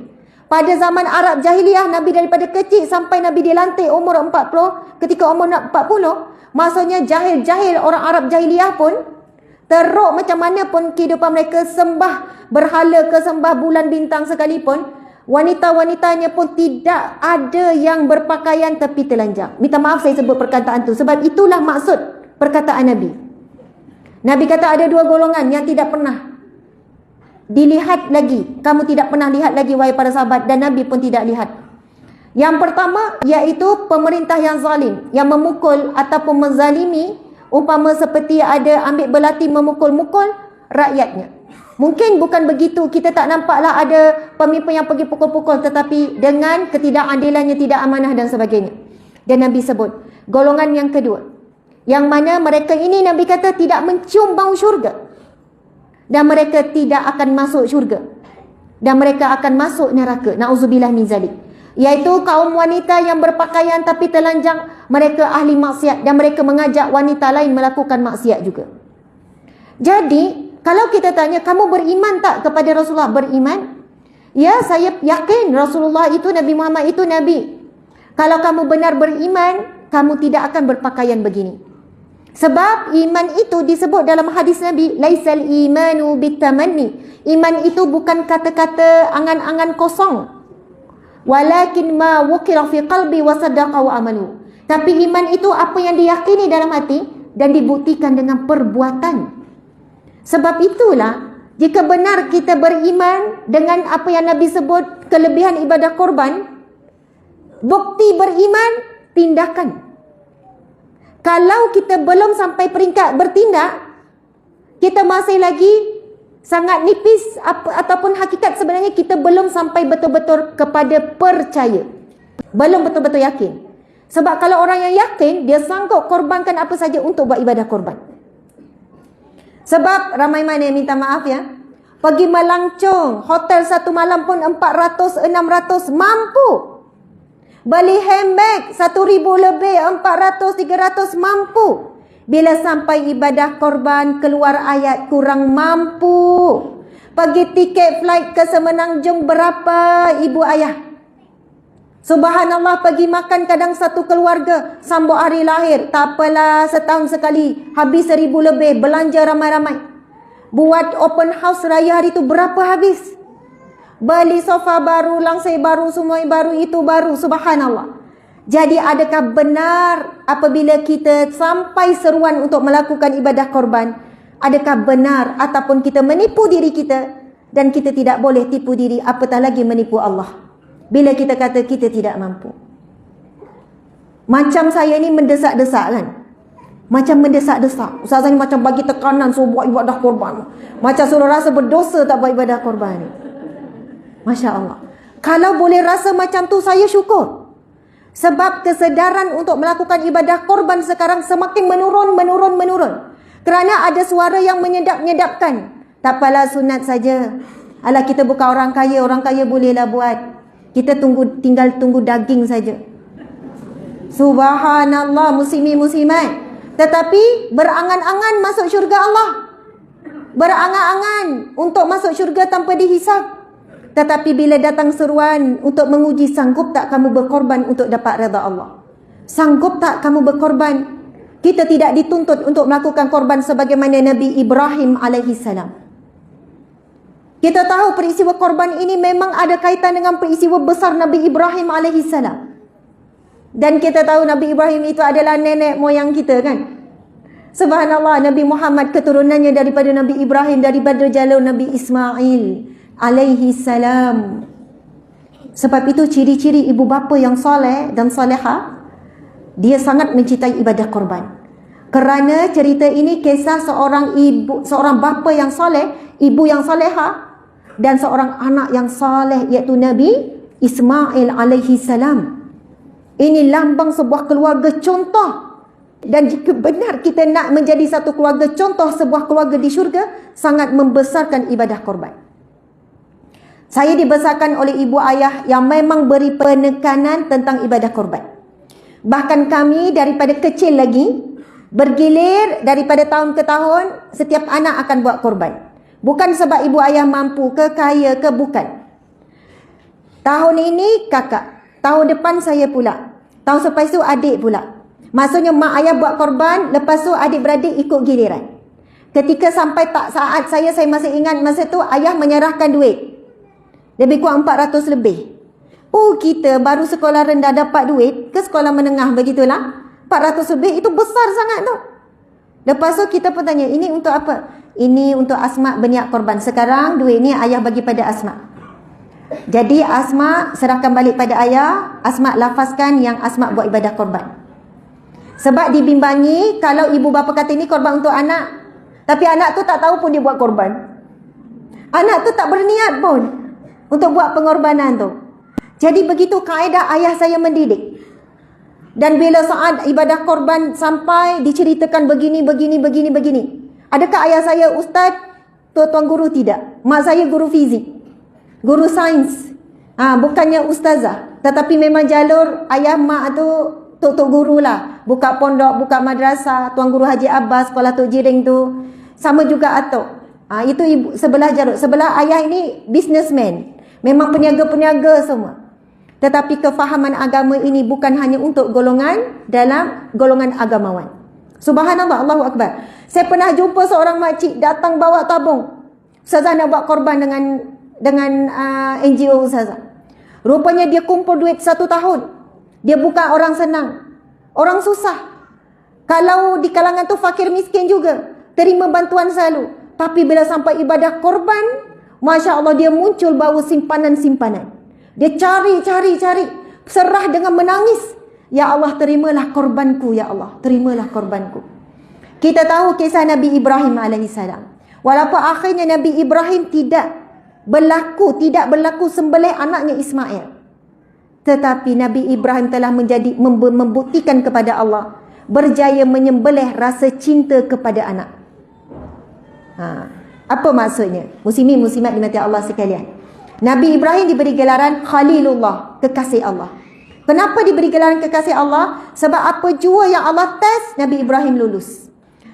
Pada zaman Arab Jahiliyah, Nabi daripada kecil sampai Nabi dilantik umur 40, ketika umur 40, maksudnya jahil-jahil orang Arab Jahiliyah pun, teruk macam mana pun kehidupan mereka, sembah berhala ke sembah bulan bintang sekalipun, wanita-wanitanya pun tidak ada yang berpakaian tapi telanjang. Minta maaf saya sebut perkataan tu, sebab itulah maksud perkataan Nabi. Nabi kata ada 2 golongan yang tidak pernah dilihat lagi. Kamu tidak pernah lihat lagi wahai para sahabat, dan Nabi pun tidak lihat. Yang pertama iaitu pemerintah yang zalim, yang memukul ataupun menzalimi, umpama seperti ada ambil belati memukul-mukul rakyatnya. Mungkin bukan begitu, kita tak nampaklah ada pemimpin yang pergi pukul-pukul, tetapi dengan ketidakadilannya, tidak amanah dan sebagainya. Dan Nabi sebut golongan yang kedua, yang mana mereka ini Nabi kata tidak mencium bau syurga, dan mereka tidak akan masuk syurga, dan mereka akan masuk neraka. Na'udzubillah min zalik. Iaitu kaum wanita yang berpakaian tapi telanjang, mereka ahli maksiat, dan mereka mengajak wanita lain melakukan maksiat juga. Jadi kalau kita tanya, kamu beriman tak kepada Rasulullah? Beriman. Ya, saya yakin Rasulullah itu, Nabi Muhammad itu Nabi. Kalau kamu benar beriman, kamu tidak akan berpakaian begini. Sebab iman itu disebut dalam hadis Nabi, laisal imanu bitamanni. Iman itu bukan kata-kata angan-angan kosong. Walakin ma wukira fi qalbi wa saddaqa wa amalu. Tapi iman itu apa yang diyakini dalam hati dan dibuktikan dengan perbuatan. Sebab itulah, jika benar kita beriman dengan apa yang Nabi sebut kelebihan ibadah korban, bukti beriman, tindakan. Kalau kita belum sampai peringkat bertindak, kita masih lagi sangat nipis ataupun hakikat sebenarnya kita belum sampai betul-betul kepada percaya. Belum betul-betul yakin. Sebab kalau orang yang yakin, dia sanggup korbankan apa saja untuk buat ibadah korban. Sebab ramai mana yang minta maaf ya, pergi melancong, hotel satu malam pun 400, 600 mampu. Beli handbag 1,000 lebih, 400, 300 mampu. Bila sampai ibadah korban, keluar ayat kurang mampu. Pergi tiket flight ke Semenanjung berapa ibu ayah? Subhanallah, pergi makan kadang satu keluarga, sambut hari lahir. Tak apalah, setahun sekali, habis 1,000 lebih, belanja ramai-ramai. Buat open house raya hari tu berapa habis? Beli sofa baru, langsir baru, semua baru, itu baru. Subhanallah. Jadi adakah benar apabila kita sampai seruan untuk melakukan ibadah korban, adakah benar ataupun kita menipu diri kita, dan kita tidak boleh tipu diri, apatah lagi menipu Allah bila kita kata kita tidak mampu. Macam saya ni mendesak-desak kan, macam mendesak-desak. Ustazah ni macam bagi tekanan suruh buat ibadah korban, macam suruh rasa berdosa tak buat ibadah korban ni. Masya Allah. Kalau boleh rasa macam tu, saya syukur. Sebab kesedaran untuk melakukan ibadah korban sekarang semakin menurun. Kerana ada suara yang menyedap-nyedapkan. Tak apalah, sunat saja. Alah, kita bukan orang kaya bolehlah buat. Kita tinggal tunggu daging saja. Subhanallah, muslimin-muslimat. Tetapi berangan-angan masuk syurga Allah. Berangan-angan untuk masuk syurga tanpa dihisap. Tetapi bila datang seruan untuk menguji, sanggup tak kamu berkorban untuk dapat redha Allah? Sanggup tak kamu berkorban? Kita tidak dituntut untuk melakukan korban sebagaimana Nabi Ibrahim alaihissalam. Kita tahu peristiwa korban ini memang ada kaitan dengan peristiwa besar Nabi Ibrahim alaihissalam. Dan kita tahu Nabi Ibrahim itu adalah nenek moyang kita kan? Subhanallah, Nabi Muhammad keturunannya daripada Nabi Ibrahim, daripada jalur Nabi Ismail alaihi salam. Sebab itu ciri-ciri ibu bapa yang soleh dan soleha, dia sangat mencintai ibadah korban. Kerana cerita ini kisah seorang bapa yang soleh, ibu yang soleha, dan seorang anak yang soleh, iaitu Nabi Ismail alaihi salam. Ini lambang sebuah keluarga contoh. Dan jika benar kita nak menjadi satu keluarga contoh, sebuah keluarga di syurga, sangat membesarkan ibadah korban. Saya dibesarkan oleh ibu ayah yang memang beri penekanan tentang ibadah korban. Bahkan kami daripada kecil lagi, bergilir daripada tahun ke tahun, setiap anak akan buat korban. Bukan sebab ibu ayah mampu ke, kaya ke, bukan. Tahun ini kakak, tahun depan saya pula, tahun selepas itu adik pula. Maksudnya mak ayah buat korban, lepas tu adik-beradik ikut giliran. Ketika sampai saat saya masih ingat masa tu ayah menyerahkan duit. Lebih kurang 400 lebih. Oh, kita baru sekolah rendah dapat duit ke sekolah menengah begitulah. 400 lebih itu besar sangat tu. Lepas tu kita pun tanya, ini untuk apa? Ini untuk Asma berniat korban. Sekarang duit ni ayah bagi pada Asma. Jadi Asma serahkan balik pada ayah. Asma lafazkan yang Asma buat ibadah korban. Sebab dibimbangi kalau ibu bapa kata ini korban untuk anak, tapi anak tu tak tahu pun dia buat korban. Anak tu tak berniat pun untuk buat pengorbanan tu. Jadi begitu kaedah ayah saya mendidik. Dan bila saat ibadah korban sampai diceritakan begini. Adakah ayah saya ustaz, tuan guru? Tidak. Mak saya guru fizik, guru sains. Bukannya ustazah. Tetapi memang jalur ayah mak tu tok guru lah. Buka pondok, buka madrasah. Tuan guru Haji Abbas, sekolah Tok Jiring tu. Sama juga atuk. Itu ibu sebelah jalur. Sebelah ayah ini businessman. Memang peniaga-peniaga semua. Tetapi kefahaman agama ini bukan hanya untuk golongan dalam golongan agamawan. Subhanallah, Allahu Akbar. Saya pernah jumpa seorang makcik datang bawa tabung. Ustazah nak buat korban dengan NGO Ustazah. Rupanya dia kumpul duit 1 tahun. Dia bukan orang senang, orang susah. Kalau di kalangan tu fakir miskin juga, terima bantuan selalu. Tapi bila sampai ibadah korban, Masya Allah, dia muncul bawa simpanan-simpanan. Dia cari, serah dengan menangis. Ya Allah, terimalah korbanku, ya Allah, terimalah korbanku. Kita tahu kisah Nabi Ibrahim AS. Walaupun akhirnya Nabi Ibrahim tidak berlaku sembelih anaknya Ismail. Tetapi Nabi Ibrahim telah membuktikan kepada Allah, berjaya menyembelih rasa cinta kepada anak. Apa maksudnya? Muslimin muslimat dimati Allah sekalian. Nabi Ibrahim diberi gelaran Khalilullah, kekasih Allah. Kenapa diberi gelaran kekasih Allah? Sebab apa jua yang Allah tes, Nabi Ibrahim lulus.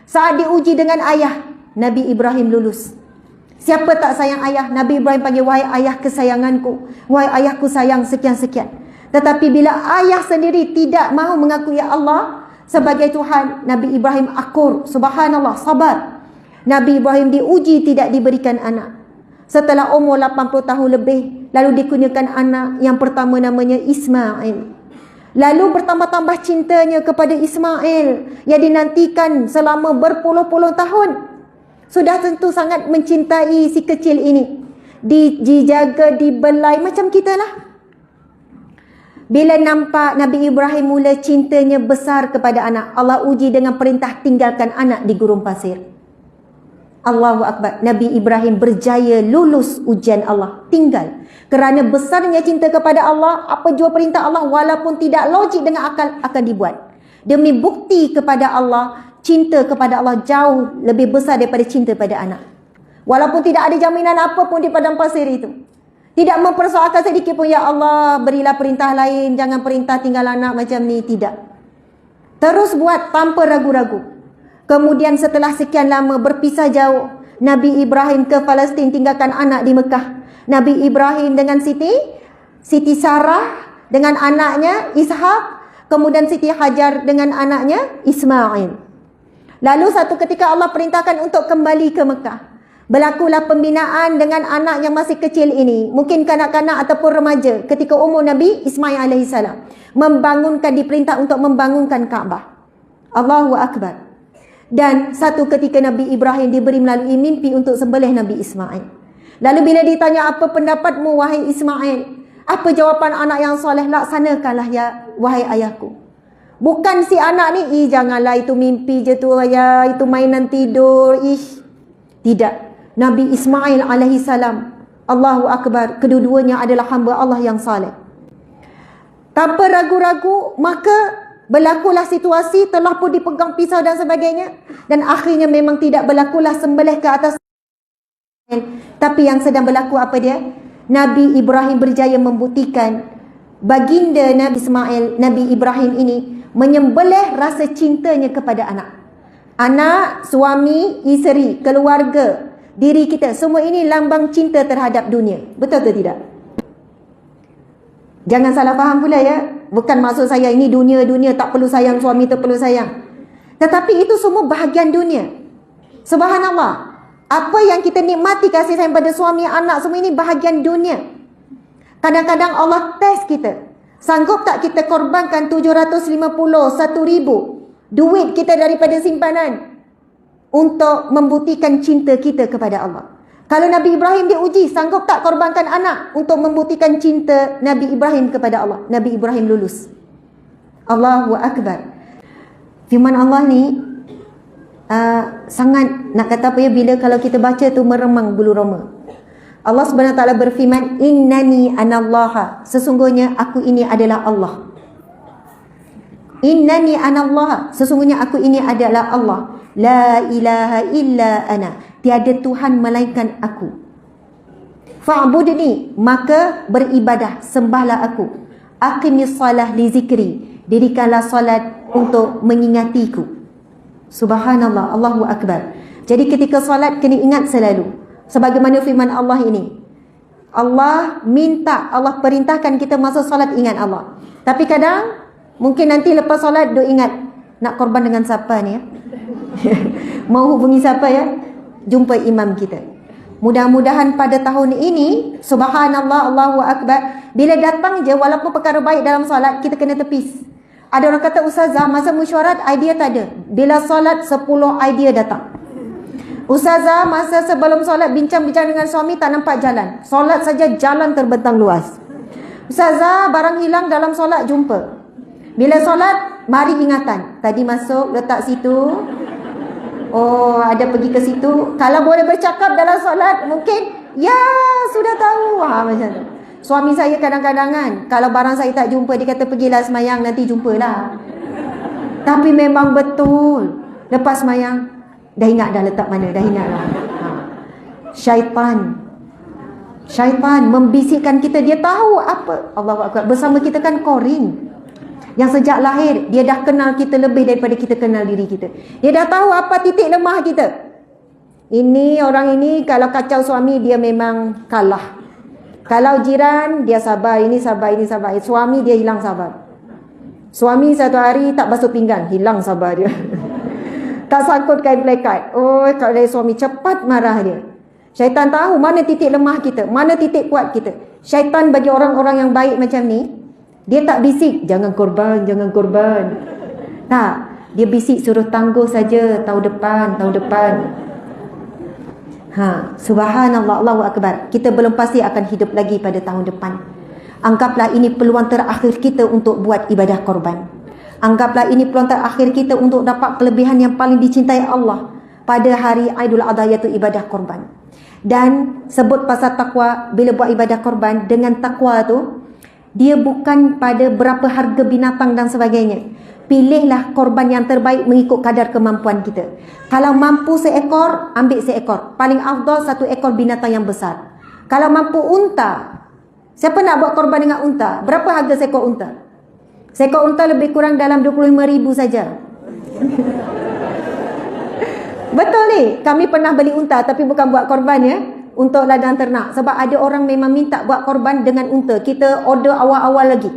Saat diuji dengan ayah, Nabi Ibrahim lulus. Siapa tak sayang ayah? Nabi Ibrahim panggil, wahai ayah kesayanganku, wahai ayahku sayang sekian-sekian. Tetapi bila ayah sendiri tidak mahu mengakui Allah sebagai Tuhan, Nabi Ibrahim akur. Subhanallah, sabar. Nabi Ibrahim diuji tidak diberikan anak. Setelah umur 80 tahun lebih, lalu dikurniakan anak yang pertama namanya Ismail. Lalu bertambah-tambah cintanya kepada Ismail yang dinantikan selama berpuluh-puluh tahun. Sudah tentu sangat mencintai si kecil ini. Dijaga, dibelai macam kita lah. Bila nampak Nabi Ibrahim mula cintanya besar kepada anak, Allah uji dengan perintah tinggalkan anak di gurun pasir. Allahu Akbar. Nabi Ibrahim berjaya lulus ujian Allah. Tinggal. Kerana besarnya cinta kepada Allah, apa jua perintah Allah walaupun tidak logik dengan akal akan dibuat. Demi bukti kepada Allah, cinta kepada Allah jauh lebih besar daripada cinta pada anak. Walaupun tidak ada jaminan apa pun di padang pasir itu. Tidak mempersoalkan sedikit pun, ya Allah berilah perintah lain, jangan perintah tinggal anak macam ni. Tidak. Terus buat tanpa ragu-ragu. Kemudian setelah sekian lama berpisah jauh, Nabi Ibrahim ke Palestin tinggalkan anak di Mekah. Nabi Ibrahim dengan Siti Sarah dengan anaknya Ishak, kemudian Siti Hajar dengan anaknya Ismail. Lalu satu ketika Allah perintahkan untuk kembali ke Mekah. Berlakulah pembinaan dengan anak yang masih kecil ini, mungkin kanak-kanak ataupun remaja, ketika umur Nabi Ismail AS. Diperintah untuk membangunkan Kaabah. Allahu Akbar. Dan satu ketika Nabi Ibrahim diberi melalui mimpi untuk sembelih Nabi Ismail. Lalu bila ditanya, apa pendapatmu wahai Ismail? Apa jawapan anak yang soleh? Laksanakanlah ya wahai ayahku. Bukan si anak ni, janganlah itu mimpi je tu ayah, itu mainan tidur, Tidak. Nabi Ismail AS, Allahu Akbar, kedua-duanya adalah hamba Allah yang soleh. Tanpa ragu-ragu, maka berlakulah situasi, telah pun dipegang pisau dan sebagainya. Dan akhirnya memang tidak berlakulah sembelih ke atas. Tapi yang sedang berlaku apa dia? Nabi Ibrahim berjaya membuktikan baginda Nabi Ismail, Nabi Ibrahim ini menyembelih rasa cintanya kepada anak. Anak, suami, isteri, keluarga, diri kita, semua ini lambang cinta terhadap dunia. Betul atau tidak? Jangan salah faham pula ya. Bukan maksud saya ini dunia tak perlu sayang, suami tak perlu sayang. Tetapi itu semua bahagian dunia. Subhanallah. Apa yang kita nikmati kasih sayang pada suami, anak, semua ini bahagian dunia. Kadang-kadang Allah tes kita. Sanggup tak kita korbankan 750, 1,000 duit kita daripada simpanan untuk membuktikan cinta kita kepada Allah? Kalau Nabi Ibrahim diuji, sanggup tak korbankan anak untuk membuktikan cinta Nabi Ibrahim kepada Allah? Nabi Ibrahim lulus. Allahu Akbar. Firman Allah ni sangat, nak kata apa ya, bila kalau kita baca tu meremang bulu roma. Allah Subhanahu Wa Taala berfirman, innani anallaha, sesungguhnya aku ini adalah Allah. Innani anallaha, sesungguhnya aku ini adalah Allah. La ilaha illa ana, tiada Tuhan melainkan aku. Fa'budni, maka beribadah, sembahlah aku. Aqimis salah li zikri, dirikanlah salat untuk mengingatiku. Subhanallah, Allahu Akbar. Jadi ketika salat kena ingat selalu. Sebagaimana firman Allah ini, Allah minta, Allah perintahkan kita masa solat ingat Allah. Tapi kadang mungkin nanti lepas solat duk ingat nak korban dengan siapa ni ya. Mau hubungi siapa ya? Jumpa imam kita. Mudah-mudahan pada tahun ini, subhanallah, Allahu akbar, bila datang je walaupun perkara baik dalam solat, kita kena tepis. Ada orang kata, ustazah, masa mesyuarat idea tak ada. Bila solat 10 idea datang. Ustazah, masa sebelum solat bincang-bincang dengan suami tak nampak jalan. Solat saja jalan terbentang luas. Ustazah, barang hilang dalam solat jumpa. Bila solat, mari ingatan. Tadi masuk, letak situ. Oh, ada pergi ke situ. Kalau boleh bercakap dalam solat, mungkin, ya, sudah tahu. Macam tu. Suami saya kadang-kadang kan, kalau barang saya tak jumpa, dia kata pergilah semayang, nanti jumpalah. Tapi memang betul. Lepas semayang, dah ingat dah letak mana, dah ingat dah. Syaitan membisikkan kita, dia tahu apa. Allahu Akbar. Bersama kita kan korin. Yang sejak lahir, dia dah kenal kita lebih daripada kita kenal diri kita. Dia dah tahu apa titik lemah kita. Ini, orang ini kalau kacau suami, dia memang kalah. Kalau jiran, dia sabar, ini sabar, ini sabar. Suami, dia hilang sabar. Suami satu hari tak basuh pinggan, hilang sabar dia. Tak sangkut kain plekat. Oh, kalau dari suami, cepat marah dia. Syaitan tahu mana titik lemah kita, mana titik kuat kita. Syaitan bagi orang-orang yang baik macam ni, dia tak bisik, jangan korban, jangan korban. Tak, dia bisik suruh tangguh saja tahun depan, tahun depan. Subhanallah, Allahu Akbar. Kita belum pasti akan hidup lagi pada tahun depan. Anggaplah ini peluang terakhir kita untuk buat ibadah korban. Anggaplah ini peluang terakhir kita untuk dapat kelebihan yang paling dicintai Allah pada hari Aidul Adha, iaitu ibadah korban. Dan sebut pasal takwa, bila buat ibadah korban, dengan takwa tu, dia bukan pada berapa harga binatang dan sebagainya. Pilihlah korban yang terbaik mengikut kadar kemampuan kita. Kalau mampu seekor, ambil seekor. Paling afdal 1 ekor binatang yang besar. Kalau mampu unta, siapa nak buat korban dengan unta? Berapa harga seekor unta? Seekor unta lebih kurang dalam 25,000 saja. Betul ni, kami pernah beli unta tapi bukan buat korban ya, untuk ladang ternak. Sebab ada orang memang minta buat korban dengan unta. Kita order awal-awal lagi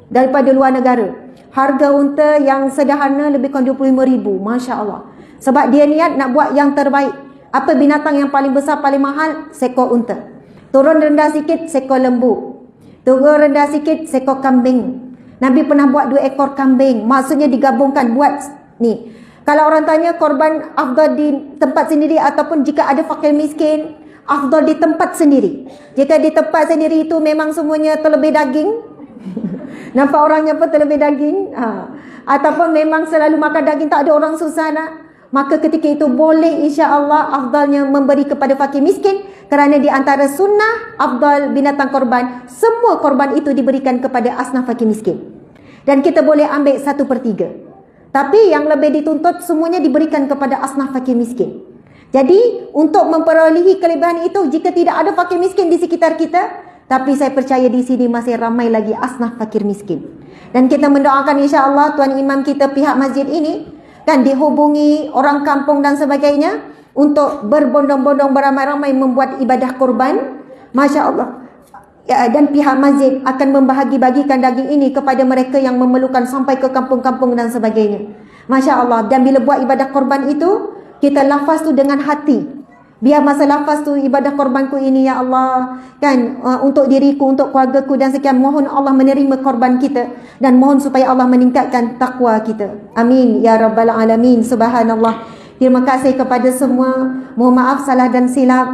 daripada luar negara. Harga unta yang sederhana lebih kurang 25,000. Masya Allah. Sebab dia niat nak buat yang terbaik. Apa binatang yang paling besar, paling mahal? Seekor unta. Turun rendah sikit, seekor lembu. Turun rendah sikit, seekor kambing. Nabi pernah buat 2 ekor kambing. Maksudnya digabungkan buat ni. Kalau orang tanya korban afdal di tempat sendiri ataupun jika ada fakir miskin, afdal di tempat sendiri. Jika di tempat sendiri itu memang semuanya terlebih daging. Nampak orangnya apa terlebih daging. Ataupun memang selalu makan daging, tak ada orang susah nak. Maka ketika itu boleh insya-Allah afdalnya memberi kepada fakir miskin. Kerana di antara sunnah afdal binatang korban, semua korban itu diberikan kepada asnaf fakir miskin. Dan kita boleh ambil 1/3. Tapi yang lebih dituntut semuanya diberikan kepada asnaf fakir miskin. Jadi untuk memperolehi kelebihan itu, jika tidak ada fakir miskin di sekitar kita, tapi saya percaya di sini masih ramai lagi asnaf fakir miskin. Dan kita mendoakan insya-Allah tuan imam kita, pihak masjid ini kan dihubungi orang kampung dan sebagainya untuk berbondong-bondong beramai-ramai membuat ibadah korban. Masya-Allah. Ya, dan pihak masjid akan membahagi-bagikan daging ini kepada mereka yang memerlukan sampai ke kampung-kampung dan sebagainya. Masya-Allah. Dan bila buat ibadah korban itu, kita lafaz tu dengan hati. Biar masa lafaz tu, ibadah korbanku ini ya Allah, kan, untuk diriku, untuk keluargaku dan sekian. Mohon Allah menerima korban kita dan mohon supaya Allah meningkatkan takwa kita. Amin ya rabbal alamin. Subhanallah. Terima kasih kepada semua. Mohon maaf salah dan silap.